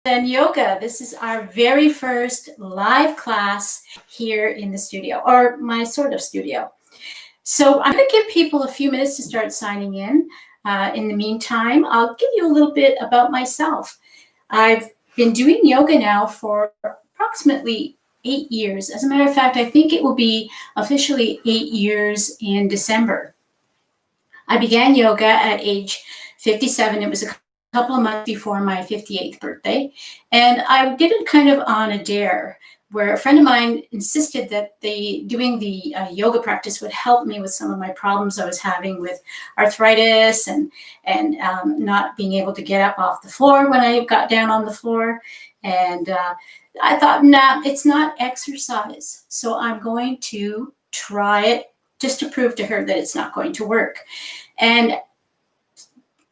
and yoga. This is our very first live class here in the studio, or my sort of studio. So I'm going to give people a few minutes to start signing in. In the meantime, I'll give you a little bit about myself. I've been doing yoga now for approximately 8 years. As a matter of fact, I think it will be officially 8 years in December. I began yoga at age 57. It was a couple of months before my 58th birthday. And I did it kind of on a dare, where a friend of mine insisted that doing the yoga practice would help me with some of my problems I was having with arthritis and not being able to get up off the floor when I got down on the floor. And I thought, nah, it's not exercise. So I'm going to try it just to prove to her that it's not going to work. And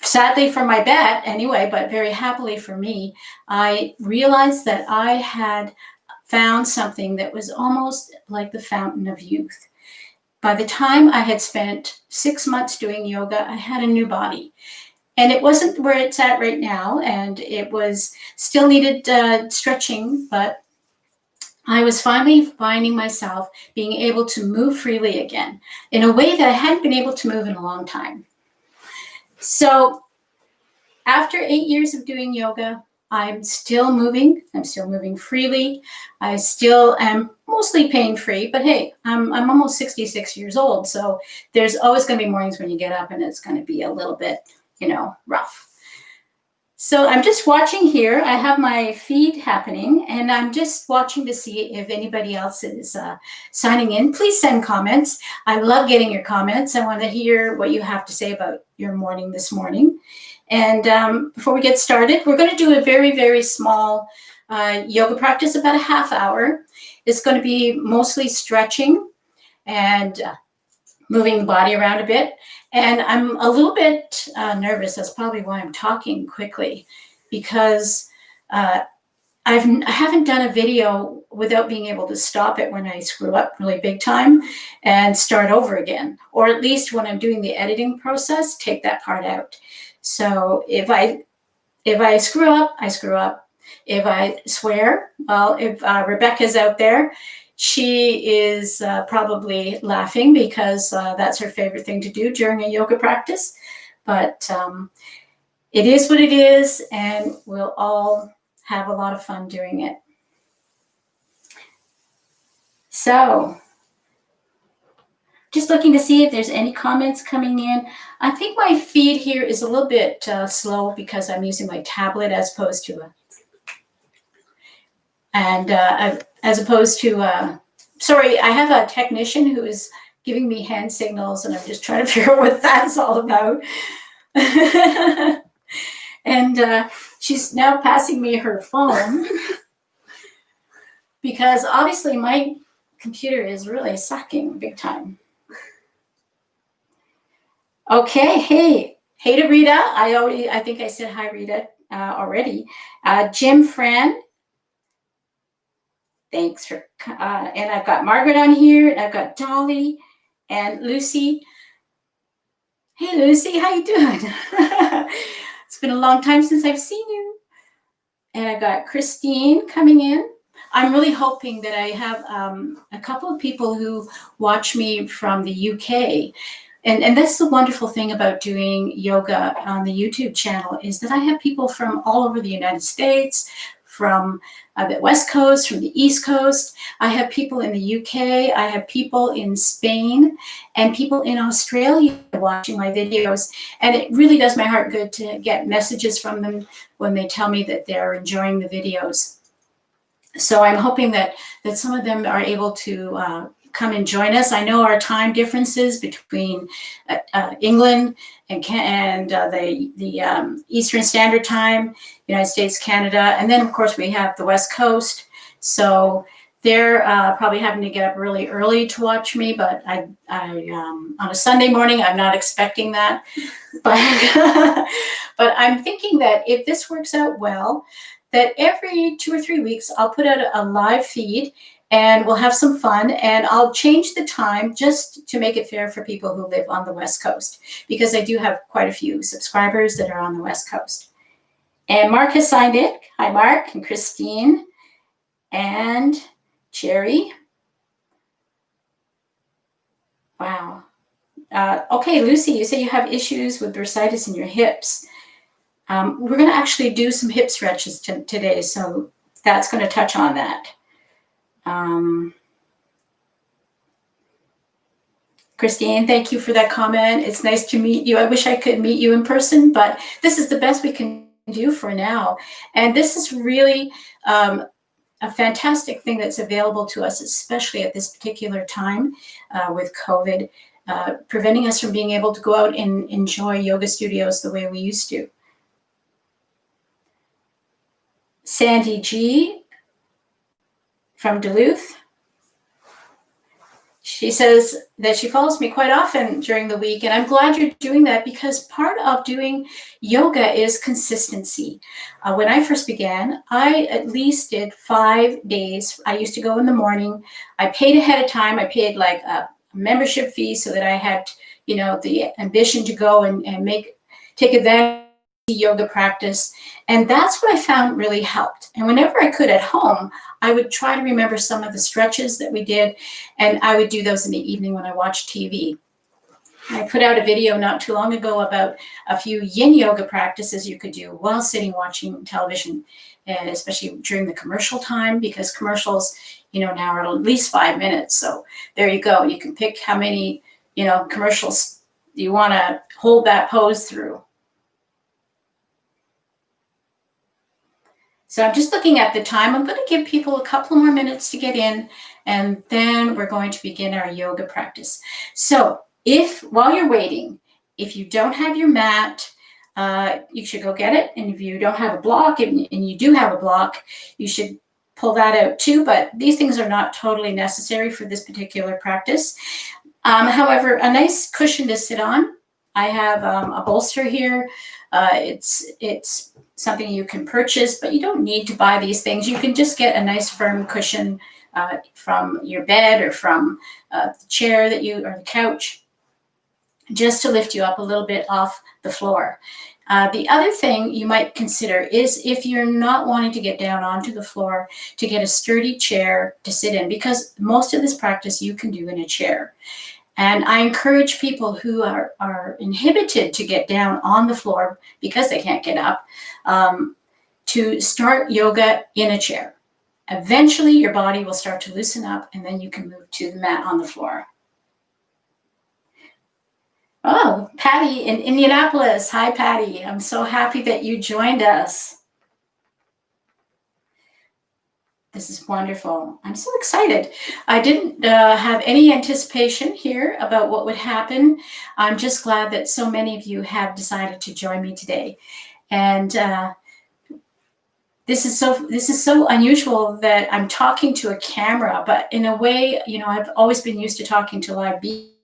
sadly for my bet anyway, but very happily for me, I realized that I had found something that was almost like the fountain of youth. By the time I had spent 6 months doing yoga, I had a new body. And it wasn't where it's at right now, and it was still needed stretching, but I was finally finding myself being able to move freely again in a way that I hadn't been able to move in a long time. So after 8 years of doing yoga, I'm still moving. I'm still moving freely. I still am mostly pain-free, but hey, I'm almost 66 years old. So there's always going to be mornings when you get up and it's going to be a little bit, rough. So I'm just watching here. I have my feed happening, and I'm just watching to see if anybody else is signing in. Please send comments. I love getting your comments. I want to hear what you have to say about your morning this morning. And before we get started, we're going to do a very, very small yoga practice, about a half hour. It's going to be mostly stretching and moving the body around a bit. And I'm a little bit nervous. That's probably why I'm talking quickly, because I haven't done a video without being able to stop it when I screw up really big time and start over again. Or at least when I'm doing the editing process, take that part out. So if I screw up, I screw up. If I swear, well, if Rebecca's out there, she is probably laughing because that's her favorite thing to do during a yoga practice. But it is what it is, and we'll all have a lot of fun doing it. So just looking to see if there's any comments coming in. I think my feed here is a little bit slow because I'm using my tablet as opposed to sorry, I have a technician who is giving me hand signals, and I'm just trying to figure out what that's all about. And she's now passing me her phone because obviously my computer is really sucking big time. Okay, hey to Rita. I think I said hi, Rita, already. Jim Fran. Thanks for, and I've got Margaret on here, and I've got Dolly and Lucy. Hey, Lucy, how you doing? It's been a long time since I've seen you. And I've got Christine coming in. I'm really hoping that I have a couple of people who watch me from the UK. And that's the wonderful thing about doing yoga on the YouTube channel, is that I have people from all over the United States, from the West Coast, from the East Coast. I have people in the UK. I have people in Spain and people in Australia watching my videos. And it really does my heart good to get messages from them when they tell me that they're enjoying the videos. So I'm hoping that some of them are able to come and join us. I know our time differences between England and the Eastern Standard Time, United States, Canada, and then of course we have the West Coast. So they're probably having to get up really early to watch me, but I on a Sunday morning, I'm not expecting that. But I'm thinking that if this works out well, that every 2 or 3 weeks, I'll put out a live feed and we'll have some fun, and I'll change the time just to make it fair for people who live on the West Coast, because I do have quite a few subscribers that are on the West Coast. And Mark has signed in. Hi, Mark, and Christine, and Jerry. Wow. Okay, Lucy, you say you have issues with bursitis in your hips. We're going to actually do some hip stretches today, so that's going to touch on that. Christine, thank you for that comment. It's nice to meet you. I wish I could meet you in person, but this is the best we can do for now. And this is really a fantastic thing that's available to us, especially at this particular time with COVID, preventing us from being able to go out and enjoy yoga studios the way we used to. Sandy G from Duluth. She says that she follows me quite often during the week, and I'm glad you're doing that because part of doing yoga is consistency. When I first began, I at least did 5 days. I used to go in the morning. I paid ahead of time. I paid like a membership fee so that I had, the ambition to go and take advantage of yoga practice. And that's what I found really helped. And whenever I could at home, I would try to remember some of the stretches that we did, and I would do those in the evening when I watched TV. I put out a video not too long ago about a few yin yoga practices you could do while sitting watching television, and especially during the commercial time, because commercials, now are at least 5 minutes. So there you go. You can pick how many, commercials you want to hold that pose through. So I'm just looking at the time. I'm going to give people a couple more minutes to get in, and then we're going to begin our yoga practice. So while you're waiting, if you don't have your mat, you should go get it. And if you don't have a block, and you do have a block, you should pull that out too. But these things are not totally necessary for this particular practice. However, a nice cushion to sit on. I have a bolster here. It's something you can purchase, but you don't need to buy these things. You can just get a nice firm cushion from your bed or from the chair or the couch, just to lift you up a little bit off the floor. The other thing you might consider is, if you're not wanting to get down onto the floor, to get a sturdy chair to sit in, because most of this practice you can do in a chair. And I encourage people who are inhibited to get down on the floor because they can't get up, to start yoga in a chair. Eventually, your body will start to loosen up, and then you can move to the mat on the floor. Oh, Patty in Indianapolis. Hi, Patty. I'm so happy that you joined us. This is wonderful. I'm so excited. I didn't have any anticipation here about what would happen. I'm just glad that so many of you have decided to join me today. And this is so unusual that I'm talking to a camera, but in a way, I've always been used to talking to live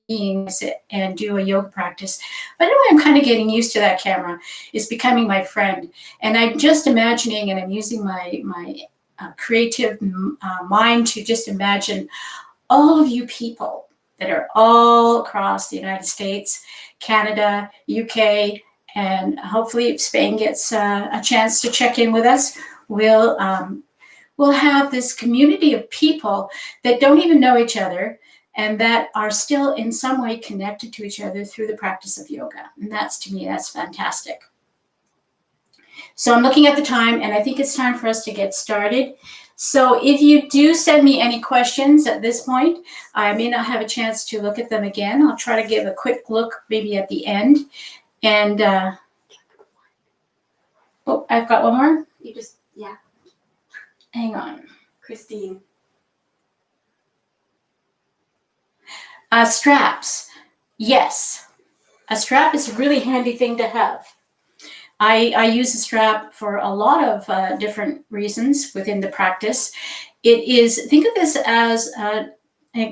beings and do a yoga practice. But anyway, I'm kind of getting used to that camera. It's becoming my friend. And I'm just imagining, and I'm using my creative mind to just imagine all of you people that are all across the United States, Canada, UK, and hopefully if Spain gets a chance to check in with us, we'll have this community of people that don't even know each other and that are still in some way connected to each other through the practice of yoga. And to me, that's fantastic. So I'm looking at the time, and I think it's time for us to get started. So if you do send me any questions at this point, I may not have a chance to look at them again. I'll try to give a quick look maybe at the end. And, oh, I've got one more? Yeah. Hang on. Christine. Straps. Yes. A strap is a really handy thing to have. I use a strap for a lot of different reasons within the practice. Think of this as,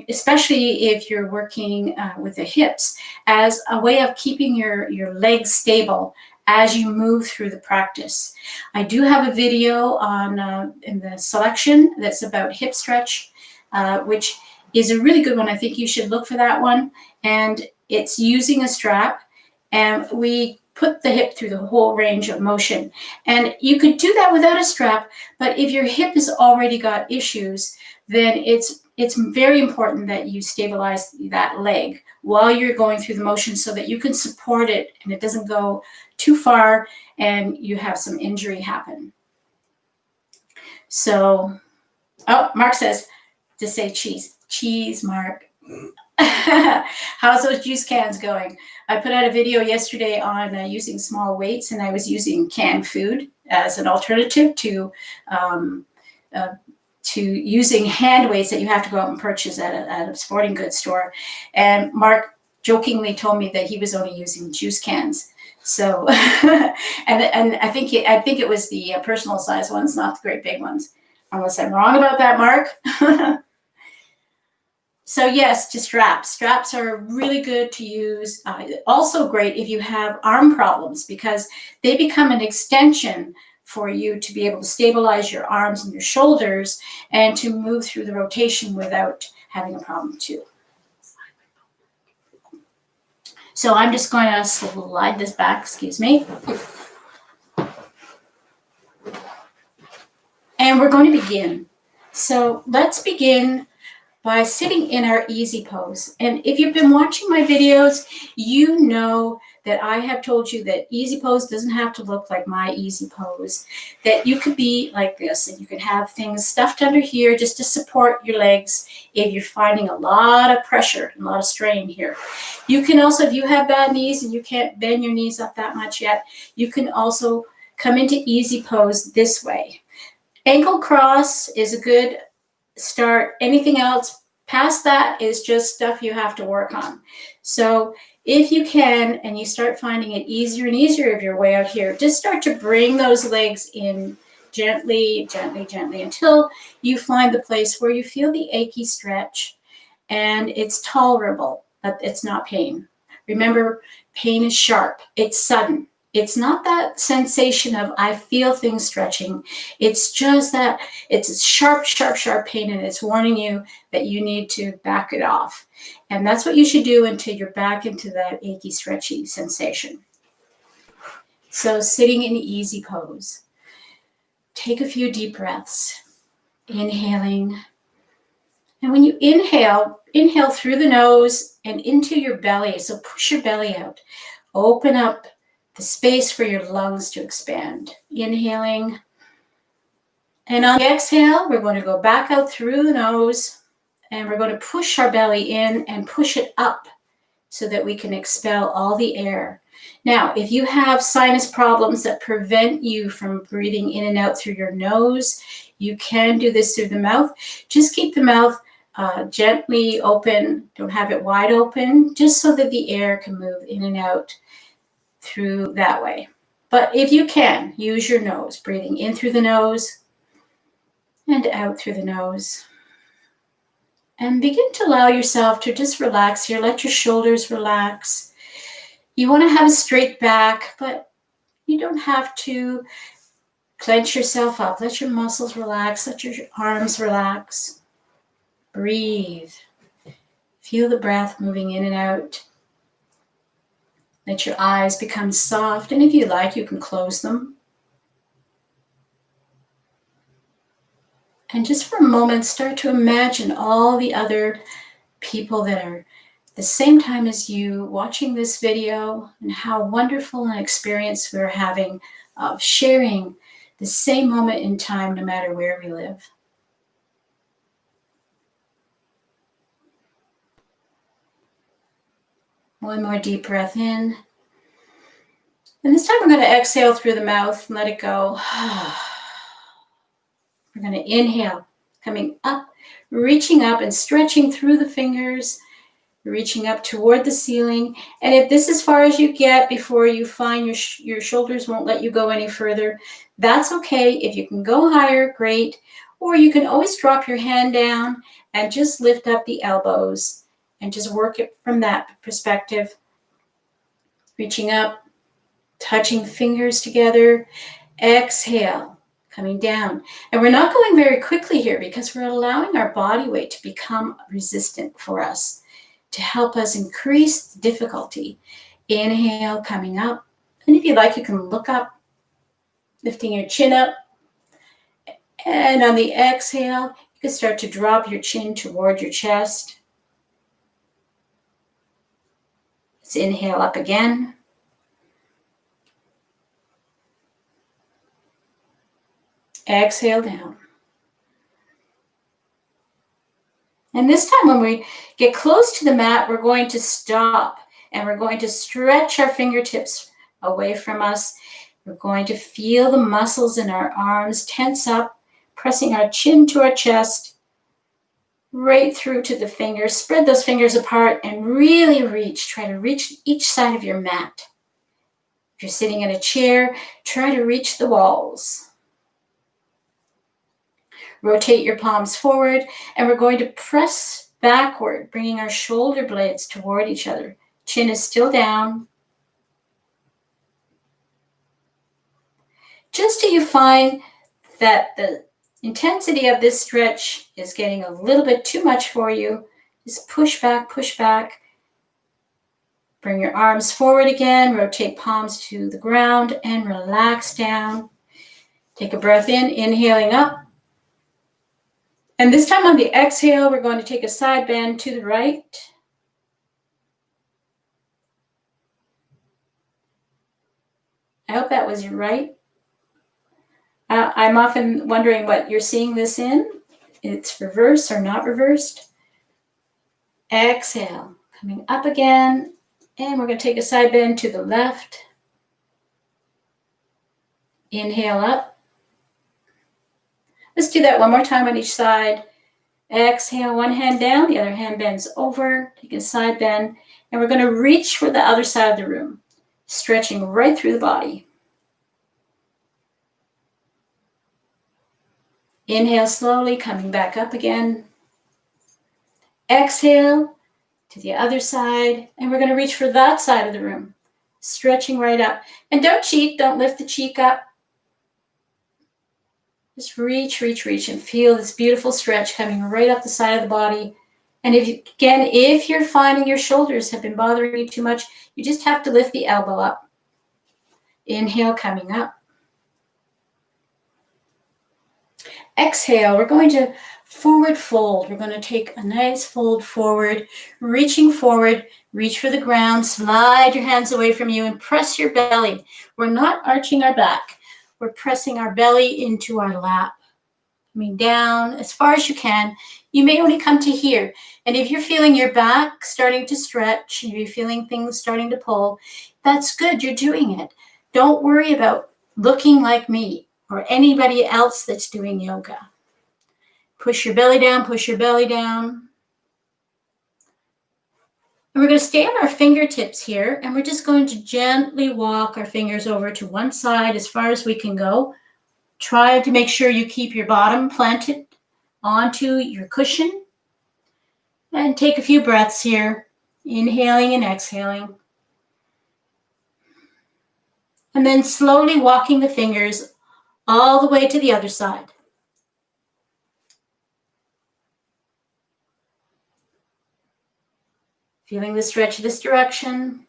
especially if you're working with the hips, as a way of keeping your legs stable as you move through the practice. I do have a video in the selection that's about hip stretch, which is a really good one. I think you should look for that one. And it's using a strap. And we put the hip through the whole range of motion. And you could do that without a strap, but if your hip has already got issues, then it's very important that you stabilize that leg while you're going through the motion so that you can support it and it doesn't go too far and you have some injury happen. So, oh, Mark says to say cheese. Cheese, Mark. How's those juice cans going? I put out a video yesterday on using small weights, and I was using canned food as an alternative to using hand weights that you have to go out and purchase at a sporting goods store. And Mark jokingly told me that he was only using juice cans. So, and I think it was the personal size ones, not the great big ones. Unless I'm wrong about that, Mark. So yes, to straps. Straps are really good to use. Also great if you have arm problems because they become an extension for you to be able to stabilize your arms and your shoulders and to move through the rotation without having a problem too. So I'm just going to slide this back, excuse me. And we're going to begin. So let's begin by sitting in our easy pose. And if you've been watching my videos, you know that I have told you that easy pose doesn't have to look like my easy pose, that you could be like this, and you can have things stuffed under here just to support your legs if you're finding a lot of pressure and a lot of strain here. You can also, if you have bad knees and you can't bend your knees up that much yet, you can also come into easy pose this way. Ankle cross is a good start. Anything else past that is just stuff you have to work on. So if you can, and you start finding it easier and easier if you're way out here, just start to bring those legs in gently, gently, gently until you find the place where you feel the achy stretch and it's tolerable, but it's not pain. Remember, pain is sharp. It's sudden. It's not that sensation of I feel things stretching. It's just that it's a sharp, sharp, sharp pain, and it's warning you that you need to back it off. And that's what you should do until you're back into that achy, stretchy sensation. So sitting in easy pose. Take a few deep breaths. Inhaling. And when you inhale through the nose and into your belly. So push your belly out. Open up the space for your lungs to expand. Inhaling. And on the exhale, we're going to go back out through the nose and we're going to push our belly in and push it up so that we can expel all the air. Now, if you have sinus problems that prevent you from breathing in and out through your nose, you can do this through the mouth. Just keep the mouth gently open. Don't have it wide open, just so that the air can move in and out through that way. But if you can, use your nose, breathing in through the nose and out through the nose. And begin to allow yourself to just relax here. Let your shoulders relax. You want to have a straight back, but you don't have to clench yourself up. Let your muscles relax. Let your arms relax. Breathe. Feel the breath moving in and out. Let your eyes become soft, and if you like, you can close them. And just for a moment, start to imagine all the other people that are the same time as you watching this video and how wonderful an experience we're having of sharing the same moment in time no matter where we live. One more deep breath in. And this time we're going to exhale through the mouth and let it go. We're going to inhale, coming up, reaching up and stretching through the fingers, reaching up toward the ceiling. And if this is as far as you get before you find your shoulders won't let you go any further, that's okay. If you can go higher, great. Or you can always drop your hand down and just lift up the elbows and just work it from that perspective. Reaching up, touching fingers together. Exhale, coming down. And we're not going very quickly here because we're allowing our body weight to become resistant for us, to help us increase the difficulty. Inhale, coming up, And if you like, you can look up, lifting your chin up. And on the exhale, you can start to drop your chin toward your chest. Let's inhale up again. Exhale down. And this time when we get close to the mat, we're going to stop and we're going to stretch our fingertips away from us. We're going to feel the muscles in our arms tense up, pressing our chin to our chest, right through to the fingers. Spread those fingers apart and really reach. Try to reach each side of your mat. If you're sitting in a chair, try to reach the walls. Rotate your palms forward, and we're going to press backward, bringing our shoulder blades toward each other. Chin is still down. Just till you find that the intensity of this stretch is getting a little bit too much for you, just push back, push back. Bring your arms forward again, rotate palms to the ground, and relax down. Take a breath in, inhaling up. And this time on the exhale, we're going to take a side bend to the right. I hope that was your right. I'm often wondering what you're seeing this in. It's reversed or not reversed. Exhale, coming up again. And we're going to take a side bend to the left. Inhale up. Let's do that one more time on each side. Exhale, one hand down, the other hand bends over. Take a side bend. And we're going to reach for the other side of the room, stretching right through the body. Inhale slowly, coming back up again. Exhale to the other side. And we're going to reach for that side of the room, stretching right up. And don't cheat, don't lift the cheek up. Just reach, reach, reach, and feel this beautiful stretch coming right up the side of the body. And if you're finding your shoulders have been bothering you too much, you just have to lift the elbow up. Inhale, coming up. Exhale, we're going to forward fold. We're going to take a nice fold forward, reaching forward, reach for the ground, slide your hands away from you and press your belly. We're not arching our back. We're pressing our belly into our lap. Coming down as far as you can. You may only come to here. And if you're feeling your back starting to stretch, you're feeling things starting to pull, that's good. You're doing it. Don't worry about looking like me or anybody else that's doing yoga. Push your belly down, push your belly down. And we're going to stay on our fingertips here, and we're just going to gently walk our fingers over to one side as far as we can go. Try to make sure you keep your bottom planted onto your cushion. And take a few breaths here, inhaling and exhaling. And then slowly walking the fingers all the way to the other side. Feeling the stretch this direction.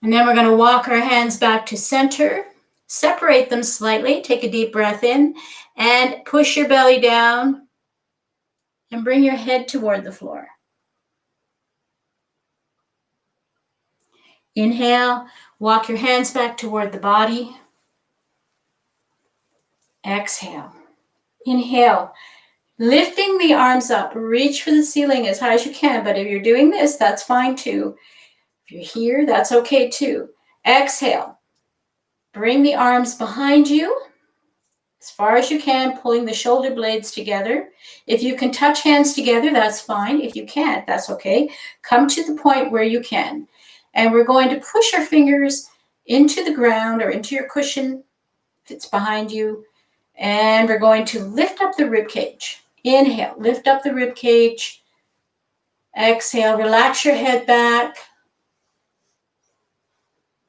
And then we're going to walk our hands back to center. Separate them slightly. Take a deep breath in and push your belly down and bring your head toward the floor. Inhale, walk your hands back toward the body. Exhale. Inhale, lifting the arms up. Reach for the ceiling as high as you can, but if you're doing this, that's fine too. If you're here, that's okay too. Exhale. Bring the arms behind you as far as you can, pulling the shoulder blades together. If you can touch hands together, that's fine. If you can't, that's okay. Come to the point where you can. And we're going to push our fingers into the ground or into your cushion if it's behind you. And we're going to lift up the rib cage. Inhale, lift up the rib cage. Exhale, relax your head back.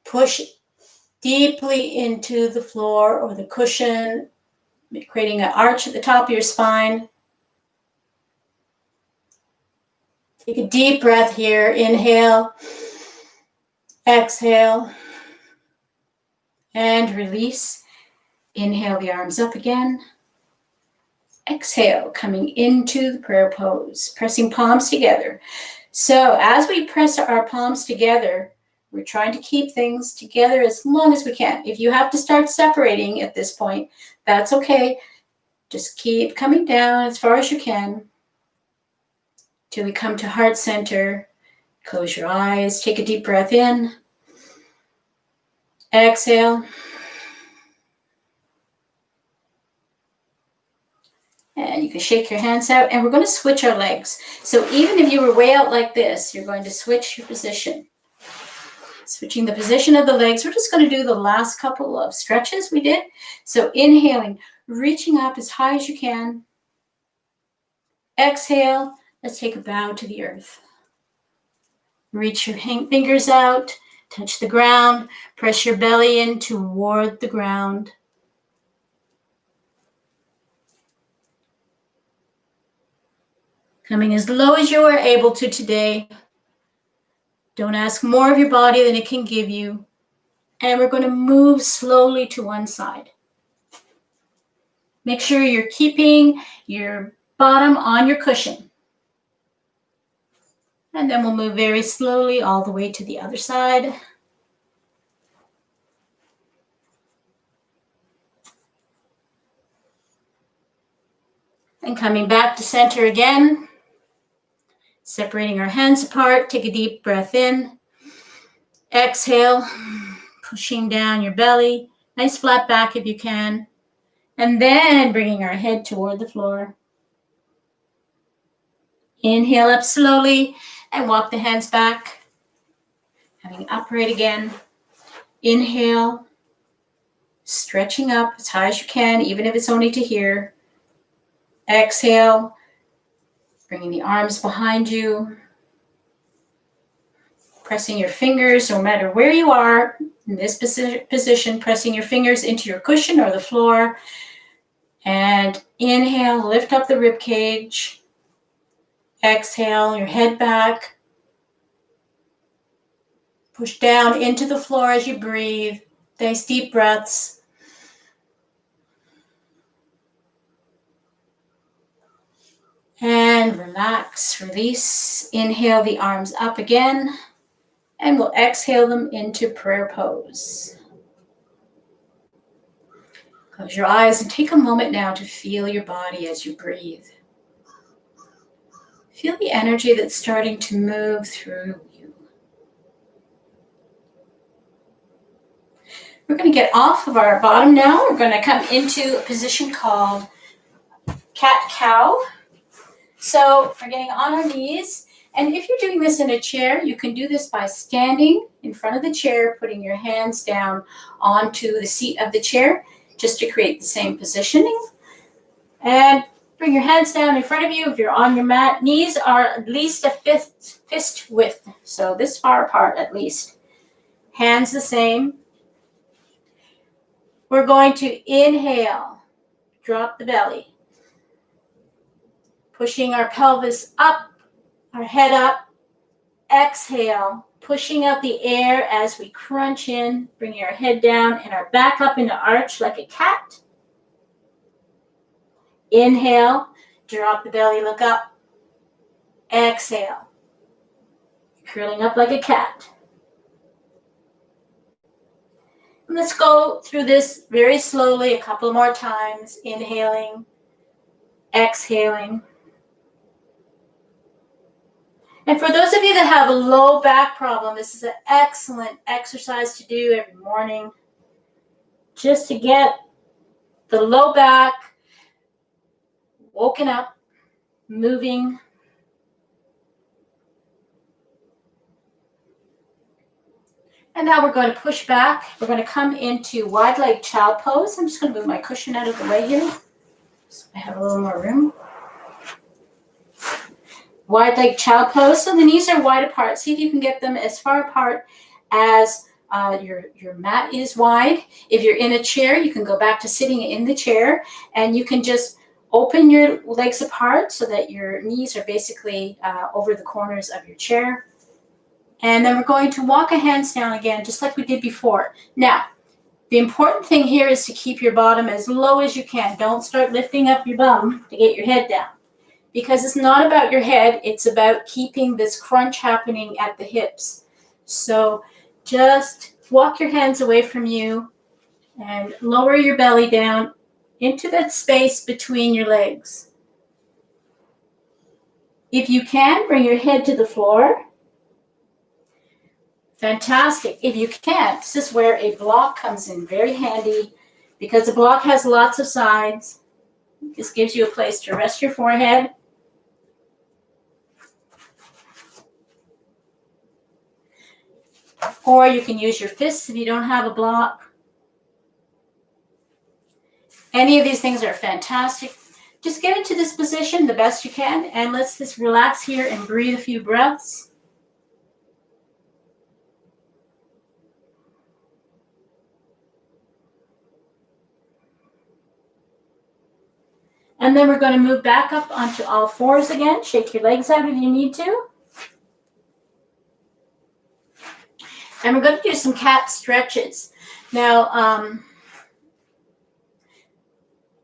Push deeply into the floor or the cushion, creating an arch at the top of your spine. Take a deep breath here. Inhale. Exhale and release. Inhale the arms up again. Exhale, coming into the prayer pose, pressing palms together. So as we press our palms together, we're trying to keep things together as long as we can. If you have to start separating at this point, that's okay. Just keep coming down as far as you can till we come to heart center. Close your eyes, take a deep breath in. Exhale. And you can shake your hands out, and we're going to switch our legs. So even if you were way out like this, you're going to switch your position. Switching the position of the legs. We're just going to do the last couple of stretches we did. So inhaling, reaching up as high as you can. Exhale, let's take a bow to the earth. Reach your fingers out, touch the ground, press your belly in toward the ground. Coming as low as you are able to today. Don't ask more of your body than it can give you. And we're going to move slowly to one side. Make sure you're keeping your bottom on your cushion. And then we'll move very slowly all the way to the other side. And coming back to center again. Separating our hands apart, take a deep breath in. Exhale, pushing down your belly. Nice flat back if you can. And then bringing our head toward the floor. Inhale up slowly and walk the hands back. Having upright again. Inhale, stretching up as high as you can, even if it's only to here. Exhale, bringing the arms behind you. Pressing your fingers, no matter where you are in this position, pressing your fingers into your cushion or the floor. And inhale, lift up the rib cage. Exhale, your head back. Push down into the floor as you breathe. Nice deep breaths. And relax, release. Inhale the arms up again. And we'll exhale them into prayer pose. Close your eyes and take a moment now to feel your body as you breathe. Feel the energy that's starting to move through you. We're going to get off of our bottom now. We're going to come into a position called cat-cow. So we're getting on our knees. And if you're doing this in a chair, you can do this by standing in front of the chair, putting your hands down onto the seat of the chair, just to create the same positioning. And bring your hands down in front of you. If you're on your mat, knees are at least a fist width, so this far apart at least. Hands the same. We're going to inhale, drop the belly. Pushing our pelvis up, our head up. Exhale, pushing out the air as we crunch in, bringing our head down and our back up into arch like a cat. Inhale, drop the belly, look up. Exhale, curling up like a cat. And let's go through this very slowly a couple more times. Inhaling, exhaling. And for those of you that have a low back problem, this is an excellent exercise to do every morning, just to get the low back woken up, moving. And now we're going to push back. We're going to come into wide leg child pose. I'm just going to move my cushion out of the way here, so I have a little more room. Wide leg child pose. So the knees are wide apart. See if you can get them as far apart as your mat is wide. If you're in a chair, you can go back to sitting in the chair, and you can just open your legs apart so that your knees are basically over the corners of your chair. And then we're going to walk our hands down again, just like we did before. Now, the important thing here is to keep your bottom as low as you can. Don't start lifting up your bum to get your head down, because it's not about your head. It's about keeping this crunch happening at the hips. So just walk your hands away from you and lower your belly down into that space between your legs. If you can, bring your head to the floor. Fantastic. If you can't, this is where a block comes in very handy, because the block has lots of sides. This gives you a place to rest your forehead. Or you can use your fists if you don't have a block. Any of these things are fantastic. Just get into this position the best you can, and let's just relax here and breathe a few breaths. And then we're going to move back up onto all fours again. Shake your legs out if you need to. And we're going to do some cat stretches. Now,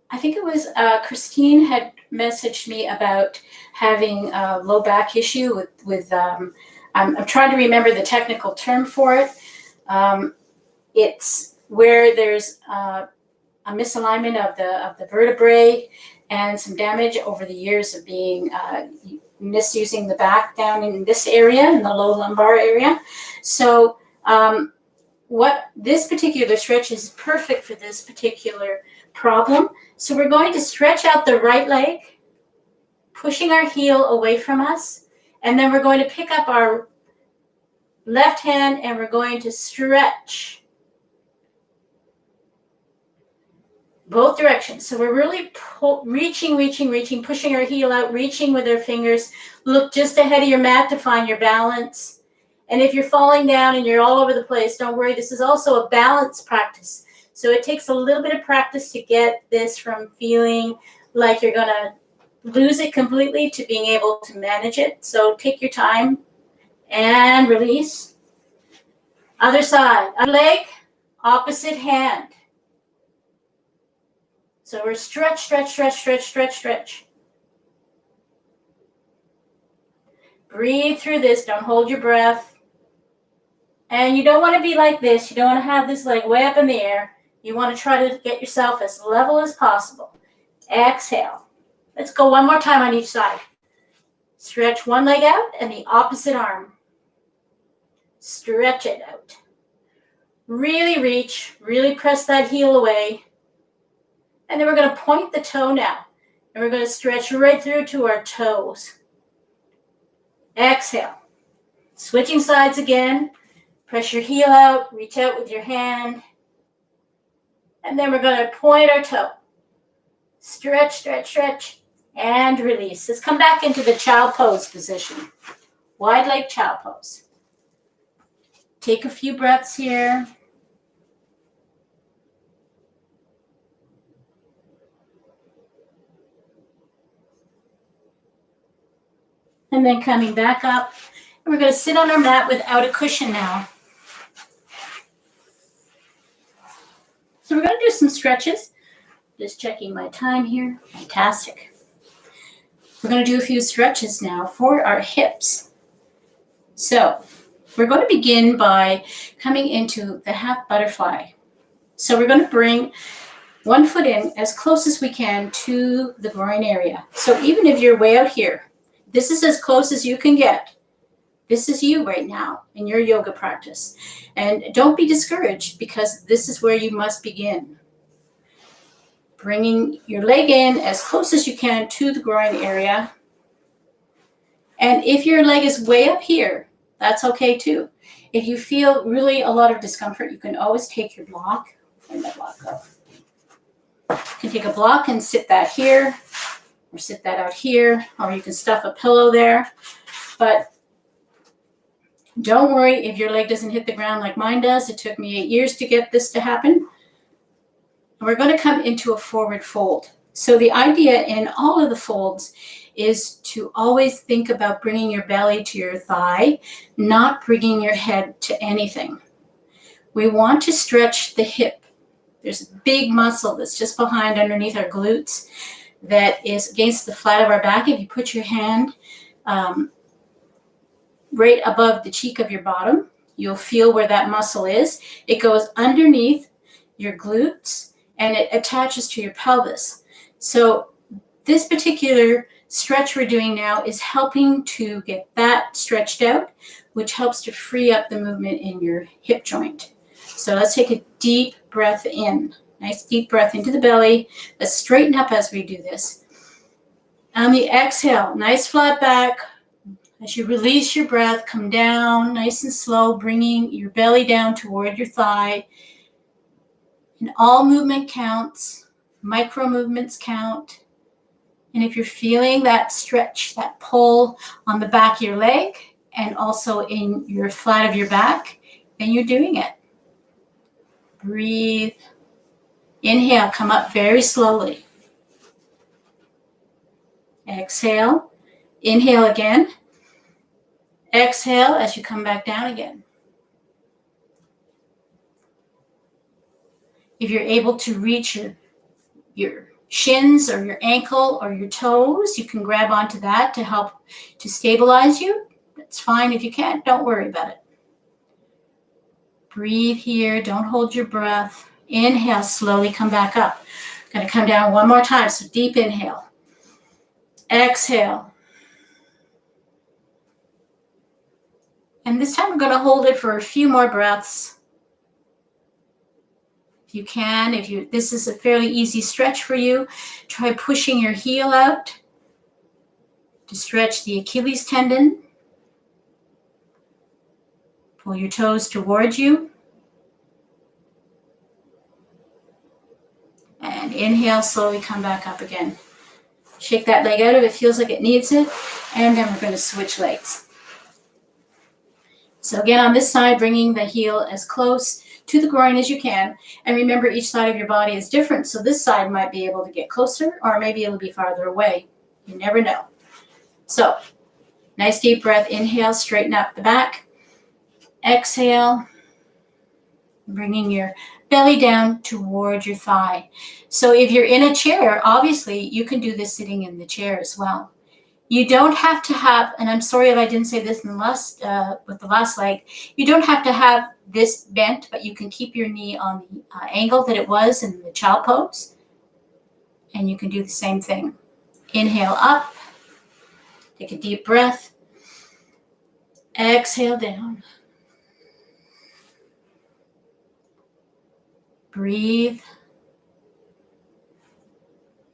I think it was Christine had messaged me about having a low back issue with I'm trying to remember the technical term for it. It's where there's a misalignment of the vertebrae and some damage over the years of being misusing the back down in this area, in the low lumbar area. So what this particular stretch is perfect for this particular problem. So we're going to stretch out the right leg, pushing our heel away from us, and then we're going to pick up our left hand and we're going to stretch both directions. So we're really reaching, pushing our heel out, reaching with our fingers. Look just ahead of your mat to find your balance. And if you're falling down and you're all over the place, don't worry. This is also a balance practice. So it takes a little bit of practice to get this from feeling like you're going to lose it completely to being able to manage it. So take your time and release. Other side, other leg, opposite hand. So we're stretch. Breathe through this. Don't hold your breath. And you don't want to be like this. You don't want to have this leg way up in the air. You want to try to get yourself as level as possible. Exhale. Let's go one more time on each side. Stretch one leg out and the opposite arm. Stretch it out. Really reach. Really press that heel away. And then we're going to point the toe now. And we're going to stretch right through to our toes. Exhale. Switching sides again. Press your heel out. Reach out with your hand. And then we're going to point our toe. Stretch. And release. Let's come back into the child pose position. Wide leg child pose. Take a few breaths here. And then coming back up. And we're going to sit on our mat without a cushion now. So we're going to do some stretches. Just checking my time here. Fantastic. We're going to do a few stretches now for our hips. So we're going to begin by coming into the half butterfly. So we're going to bring one foot in as close as we can to the groin area. So even if you're way out here, this is as close as you can get. This is you right now in your yoga practice. And don't be discouraged, because this is where you must begin. Bringing your leg in as close as you can to the groin area. And if your leg is way up here, that's okay too. If you feel really a lot of discomfort, you can always take your block. Bring that block up. You can take a block and sit that here, or sit that out here, or you can stuff a pillow there. But don't worry if your leg doesn't hit the ground like mine does. It took me 8 years to get this to happen. And we're going to come into a forward fold. So the idea in all of the folds is to always think about bringing your belly to your thigh, not bringing your head to anything. We want to stretch the hip. There's a big muscle that's just behind underneath our glutes that is against the flat of our back. If you put your hand right above the cheek of your bottom, you'll feel where that muscle is. It goes underneath your glutes and it attaches to your pelvis. So this particular stretch we're doing now is helping to get that stretched out, which helps to free up the movement in your hip joint. So let's take a deep breath in. Nice deep breath into the belly. Let's straighten up as we do this. On the exhale, nice flat back. As you release your breath, come down nice and slow, bringing your belly down toward your thigh. And all movement counts. Micro movements count. And if you're feeling that stretch, that pull on the back of your leg and also in your flat of your back, then you're doing it. Breathe. Inhale, come up very slowly. Exhale. Inhale again. Exhale as you come back down again. If you're able to reach your shins or your ankle or your toes, you can grab onto that to help to stabilize you. That's fine. If you can't, don't worry about it. Breathe here. Don't hold your breath. Inhale, slowly come back up. Going to come down one more time. So deep inhale. Exhale. And this time we're going to hold it for a few more breaths. If you can, this is a fairly easy stretch for you, try pushing your heel out to stretch the Achilles tendon. Pull your toes towards you. And inhale, slowly come back up again. Shake that leg out if it feels like it needs it. And then we're going to switch legs. So again, on this side, bringing the heel as close to the groin as you can. And remember, each side of your body is different. So this side might be able to get closer, or maybe it'll be farther away. You never know. So nice deep breath. Inhale, straighten up the back. Exhale, bringing your belly down toward your thigh. So if you're in a chair, obviously you can do this sitting in the chair as well. You don't have to have, and I'm sorry if I didn't say this in the last, with the last leg, you don't have to have this bent, but you can keep your knee on the angle that it was in the child pose. And you can do the same thing. Inhale up, take a deep breath, exhale down. Breathe.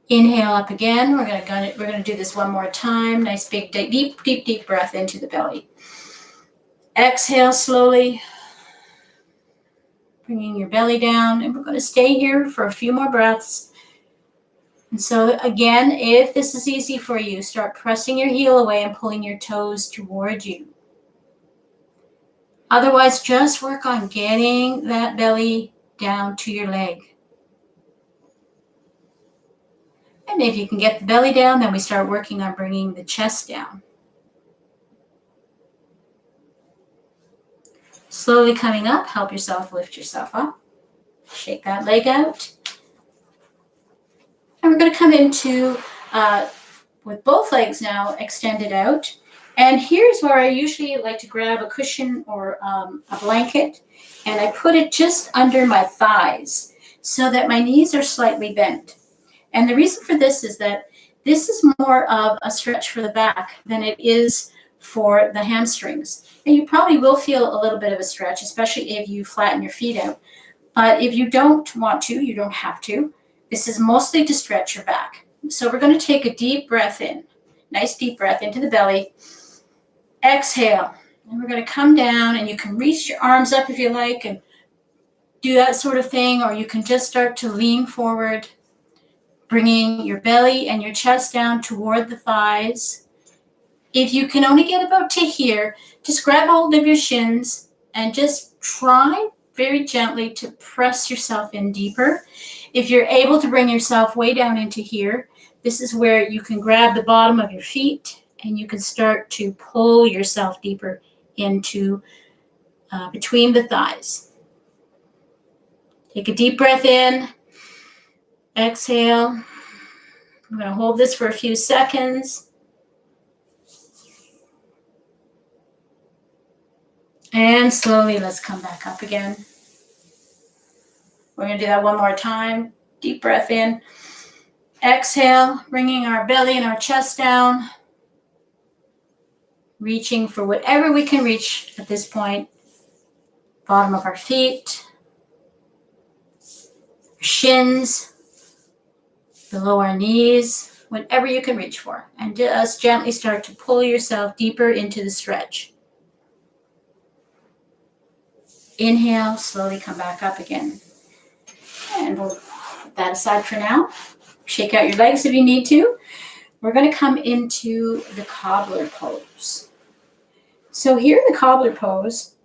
Inhale up again. We're going to do this one more time. Nice big deep breath into the belly. Exhale slowly, bringing your belly down, and we're going to stay here for a few more breaths. And so again, if this is easy for you, start pressing your heel away and pulling your toes towards you. Otherwise, just work on getting that belly down to your leg. And if you can get the belly down, then we start working on bringing the chest down. Slowly coming up, help yourself lift yourself up. Shake that leg out. And we're going to come into, with both legs now extended out. And here's where I usually like to grab a cushion or a blanket, and I put it just under my thighs so that my knees are slightly bent. And the reason for this is that this is more of a stretch for the back than it is for the hamstrings. And you probably will feel a little bit of a stretch, especially if you flatten your feet out. But if you don't want to, you don't have to. This is mostly to stretch your back. So we're going to take a deep breath in. Nice deep breath into the belly. Exhale. And we're going to come down, and you can reach your arms up if you like and do that sort of thing, or you can just start to lean forward, bringing your belly and your chest down toward the thighs. If you can only get about to here, just grab hold of your shins and just try very gently to press yourself in deeper. If you're able to bring yourself way down into here, this is where you can grab the bottom of your feet and you can start to pull yourself deeper into between the thighs. Take a deep breath in, exhale. I'm going to hold this for a few seconds. And slowly, let's come back up again. We're going to do that one more time. Deep breath in. Exhale, bringing our belly and our chest down. Reaching for whatever we can reach at this point. Bottom of our feet. Shins. Below our knees. Whatever you can reach for. And just gently start to pull yourself deeper into the stretch. Inhale, slowly come back up again. And we'll put that aside for now. Shake out your legs if you need to. We're going to come into the Cobbler Pose. So here in the Cobbler Pose,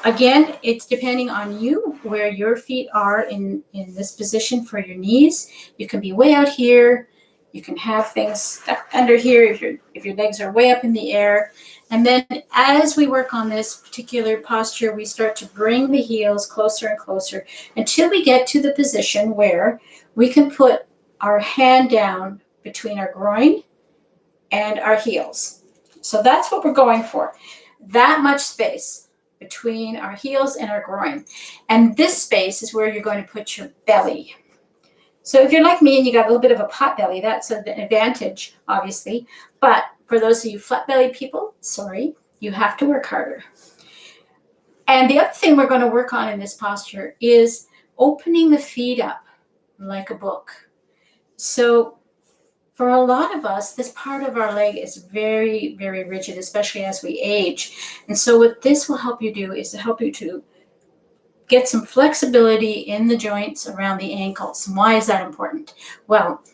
again, it's depending on you where your feet are in this position for your knees. You can be way out here. You can have things stuck under here if your legs are way up in the air. And then as we work on this particular posture, we start to bring the heels closer and closer until we get to the position where we can put our hand down between our groin and our heels. So that's what we're going for. That much space between our heels and our groin. And this space is where you're going to put your belly. So if you're like me and you got a little bit of a pot belly, that's an advantage, obviously. But for those of you flat-bellied people, sorry, you have to work harder. And the other thing we're going to work on in this posture is opening the feet up like a book. So for a lot of us, this part of our leg is very, very rigid, especially as we age. And so what this will help you do is to help you to get some flexibility in the joints around the ankles. And why is that important? Well,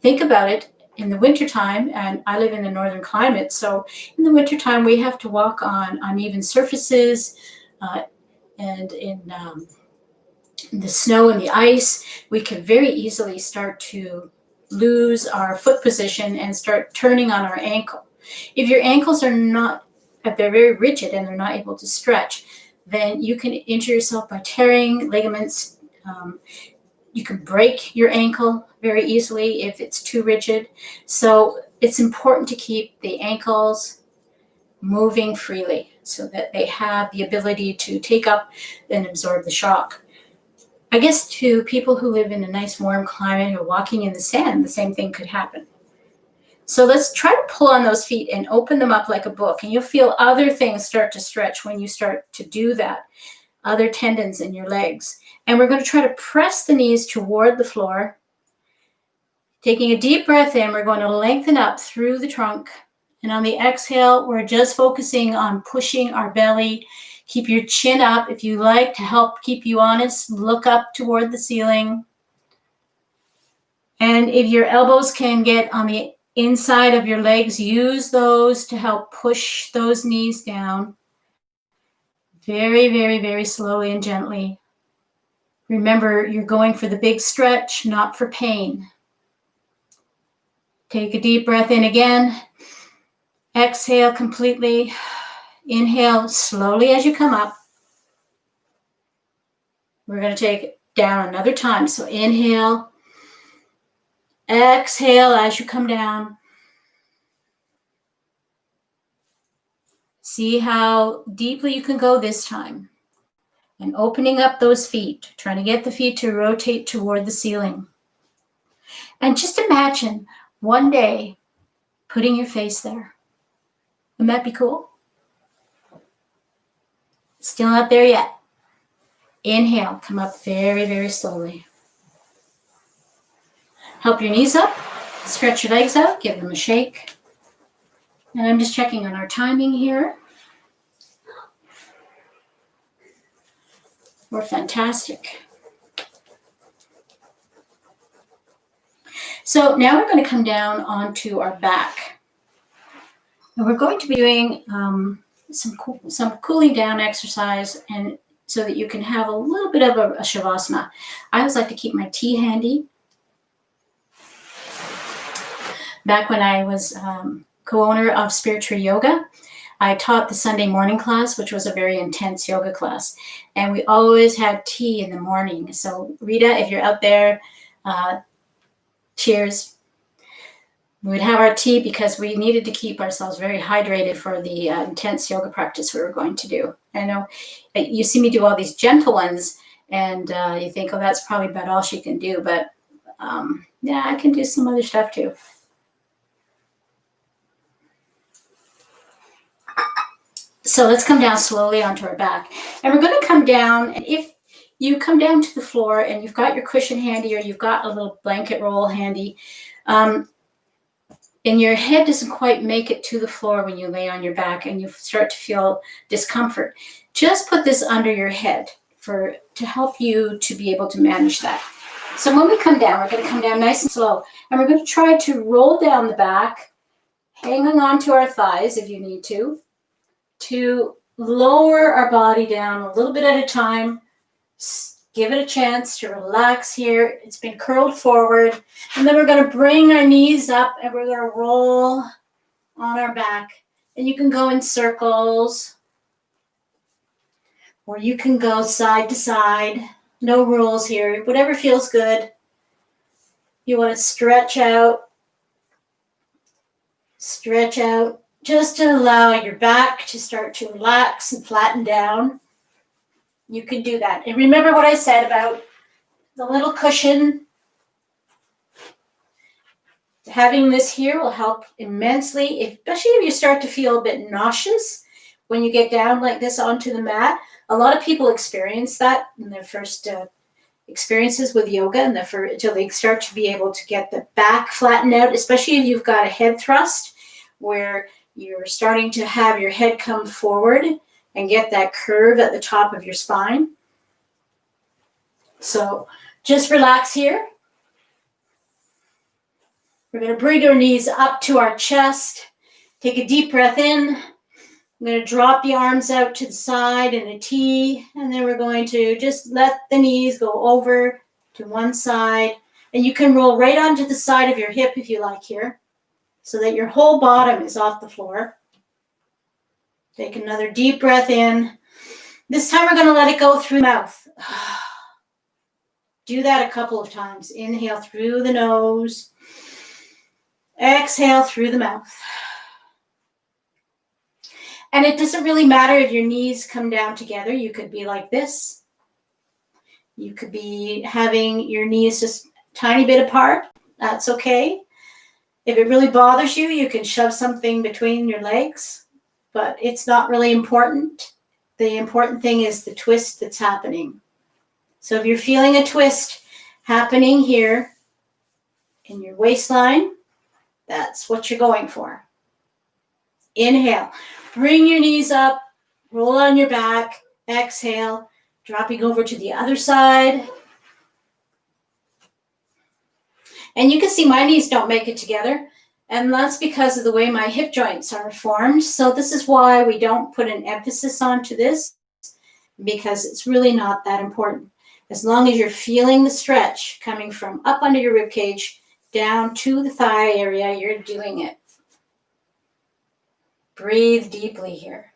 think about it. In the wintertime, and I live in the northern climate, so in the wintertime we have to walk on uneven surfaces and in the snow and the ice, we can very easily start to lose our foot position and start turning on our ankle. If your ankles are not, if they're very rigid and they're not able to stretch, then you can injure yourself by tearing ligaments. You can break your ankle very easily if it's too rigid. So it's important to keep the ankles moving freely so that they have the ability to take up and absorb the shock. I guess to people who live in a nice warm climate or walking in the sand, the same thing could happen. So let's try to pull on those feet and open them up like a book. And you'll feel other things start to stretch when you start to do that, other tendons in your legs. And we're going to try to press the knees toward the floor. Taking a deep breath in, we're going to lengthen up through the trunk. And on the exhale, we're just focusing on pushing our belly. Keep your chin up. If you like to help keep you honest, look up toward the ceiling. And if your elbows can get on the inside of your legs, use those to help push those knees down. Very, very, very slowly and gently. Remember, you're going for the big stretch, not for pain. Take a deep breath in again. Exhale completely. Inhale slowly as you come up. We're going to take it down another time. So inhale. Exhale as you come down. See how deeply you can go this time. And opening up those feet, trying to get the feet to rotate toward the ceiling. And just imagine one day putting your face there. Wouldn't that be cool? Still not there yet. Inhale, come up very, very slowly. Help your knees up, stretch your legs out, give them a shake. And I'm just checking on our timing here. We're fantastic. So now we're going to come down onto our back. And we're going to be doing some cooling down exercise and so that you can have a little bit of a shavasana. I always like to keep my tea handy. Back when I was co-owner of Spiritual Yoga, I taught the Sunday morning class, which was a very intense yoga class. And we always had tea in the morning. So Rita, if you're out there, cheers. We would have our tea because we needed to keep ourselves very hydrated for the intense yoga practice we were going to do. I know you see me do all these gentle ones and you think, oh, that's probably about all she can do. But yeah, I can do some other stuff too. So let's come down slowly onto our back. And we're going to come down, and if you come down to the floor and you've got your cushion handy or you've got a little blanket roll handy, and your head doesn't quite make it to the floor when you lay on your back and you start to feel discomfort, just put this under your head to help you to be able to manage that. So when we come down, we're going to come down nice and slow, and we're going to try to roll down the back, hanging on to our thighs if you need to lower our body down a little bit at a time. Give it a chance to relax here. It's been curled forward. And then we're going to bring our knees up and we're going to roll on our back. And you can go in circles or you can go side to side. No rules here. Whatever feels good. You want to stretch out. Stretch out. Just to allow your back to start to relax and flatten down. You can do that. And remember what I said about the little cushion. Having this here will help immensely, especially if you start to feel a bit nauseous when you get down like this onto the mat. A lot of people experience that in their first experiences with yoga and until they start to be able to get the back flattened out, especially if you've got a head thrust where you're starting to have your head come forward and get that curve at the top of your spine. So just relax here. We're going to bring our knees up to our chest. Take a deep breath in. I'm going to drop the arms out to the side in a T, and then we're going to just let the knees go over to one side. And you can roll right onto the side of your hip if you like here, so that your whole bottom is off the floor. Take another deep breath in. This time we're going to let it go through the mouth. Do that a couple of times. Inhale through the nose. Exhale through the mouth. And it doesn't really matter if your knees come down together. You could be like this. You could be having your knees just a tiny bit apart. That's okay. If it really bothers you, you can shove something between your legs, but it's not really important. The important thing is the twist that's happening. So if you're feeling a twist happening here in your waistline, that's what you're going for. Inhale. Bring your knees up. Roll on your back. Exhale. Dropping over to the other side. And you can see my knees don't make it together. And that's because of the way my hip joints are formed. So this is why we don't put an emphasis onto this, because it's really not that important. As long as you're feeling the stretch coming from up under your rib cage down to the thigh area, you're doing it. Breathe deeply here.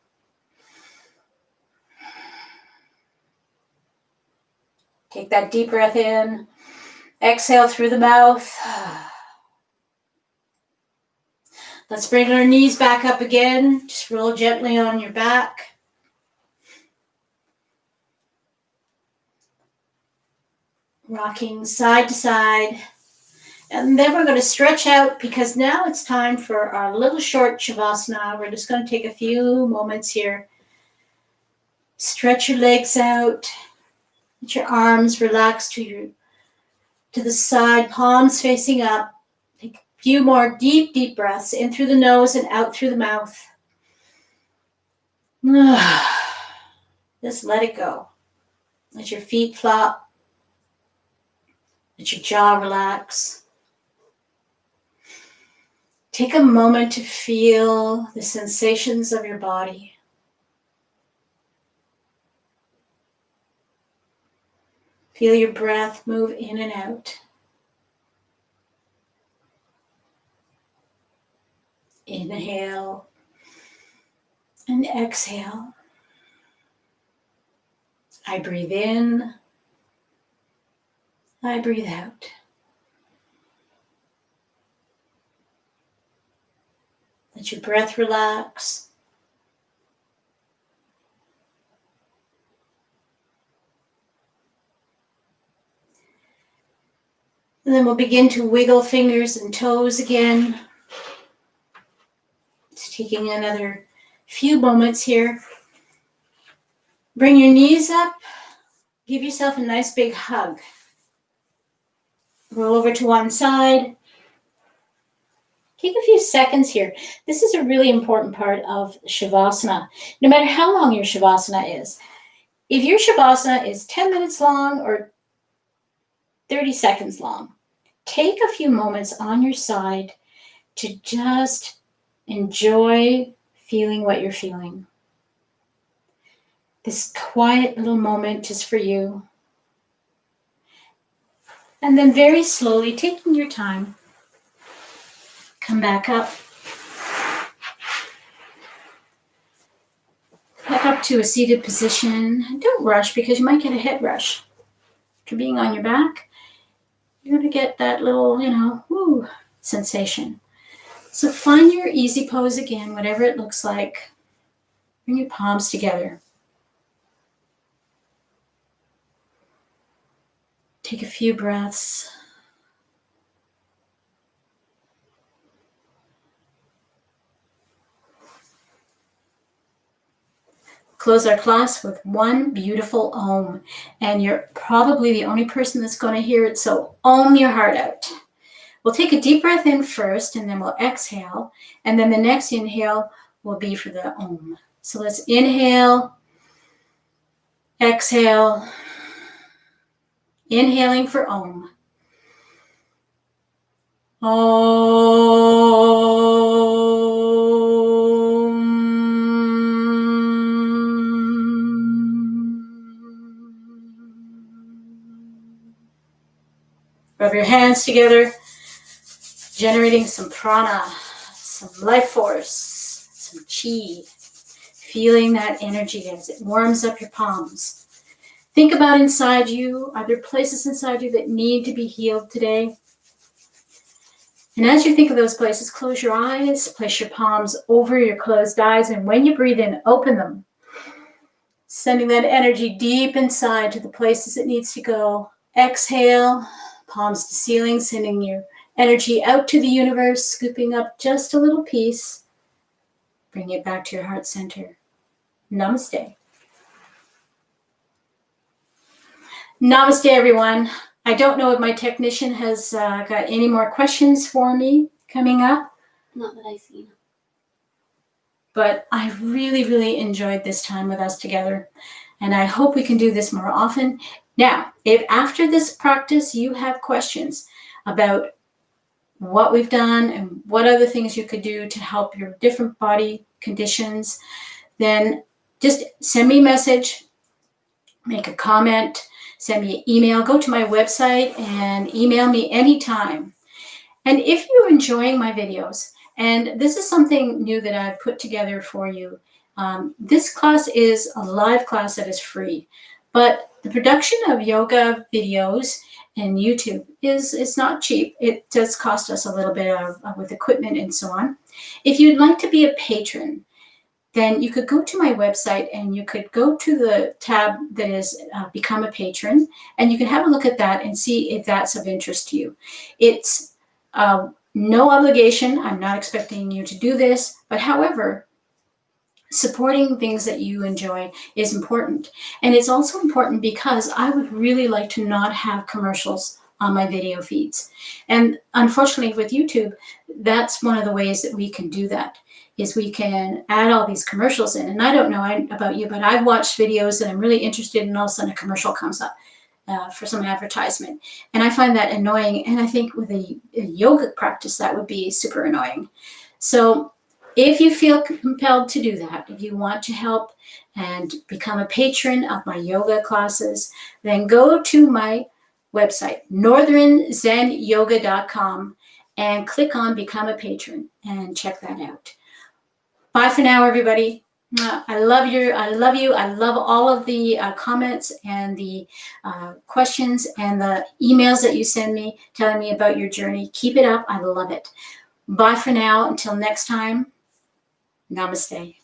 Take that deep breath in. Exhale through the mouth. Let's bring our knees back up again. Just roll gently on your back. Rocking side to side. And then we're going to stretch out because now it's time for our little short shavasana. We're just going to take a few moments here. Stretch your legs out. Let your arms relax to the side, palms facing up. Take a few more deep breaths in through the nose and out through the mouth. Just let it go. Let your feet flop. Let your jaw relax. Take a moment to feel the sensations of your body. Feel your breath move in and out. Inhale and exhale. I breathe in. I breathe out. Let your breath relax. And then we'll begin to wiggle fingers and toes again. Just taking another few moments here. Bring your knees up. Give yourself a nice big hug. Roll over to one side. Take a few seconds here. This is a really important part of Shavasana. No matter how long your Shavasana is. If your Shavasana is 10 minutes long or 30 seconds long, take a few moments on your side to just enjoy feeling what you're feeling. This quiet little moment just for you. And then very slowly, taking your time, come back up. Back up to a seated position. Don't rush because you might get a head rush. After being on your back, you're going to get that little, woo sensation. So find your easy pose again, whatever it looks like. Bring your palms together. Take a few breaths. Close our class with one beautiful Om. And you're probably the only person that's going to hear it, so Om your heart out. We'll take a deep breath in first, and then we'll exhale. And then the next inhale will be for the Om. So let's inhale, exhale, inhaling for Om. Rub your hands together, generating some prana, some life force, some chi. Feeling that energy as it warms up your palms. Think about inside you. Are there places inside you that need to be healed today? And as you think of those places, close your eyes, place your palms over your closed eyes, and when you breathe in, open them. Sending that energy deep inside to the places it needs to go. Exhale, palms to ceiling, sending your energy out to the universe, scooping up just a little piece. Bring it back to your heart center. Namaste. Namaste, everyone. I don't know if my technician has got any more questions for me coming up. Not that I've seen. But I really, really enjoyed this time with us together. And I hope we can do this more often. Now, if after this practice you have questions about what we've done and what other things you could do to help your different body conditions, then just send me a message, make a comment, send me an email, go to my website and email me anytime. And if you're enjoying my videos, and this is something new that I've put together for you, this class is a live class that is free, but the production of yoga videos and YouTube is not cheap. It does cost us a little bit with equipment and so on. If you'd like to be a patron, then you could go to my website and you could go to the tab that is Become a Patron, and you can have a look at that and see if that's of interest to you. It's no obligation. I'm not expecting you to do this, but however, supporting things that you enjoy is important. And it's also important because I would really like to not have commercials on my video feeds. And unfortunately with YouTube, that's one of the ways that we can do that, is we can add all these commercials in. And I don't know about you, but I've watched videos that I'm really interested in, and all of a sudden a commercial comes up for some advertisement. And I find that annoying. And I think with a yoga practice, that would be super annoying. So if you feel compelled to do that, if you want to help and become a patron of my yoga classes, then go to my website, northernzenyoga.com, and click on Become a Patron and check that out. Bye for now, everybody. I love you. I love you. I love all of the comments and the questions and the emails that you send me telling me about your journey. Keep it up. I love it. Bye for now. Until next time. Namaste.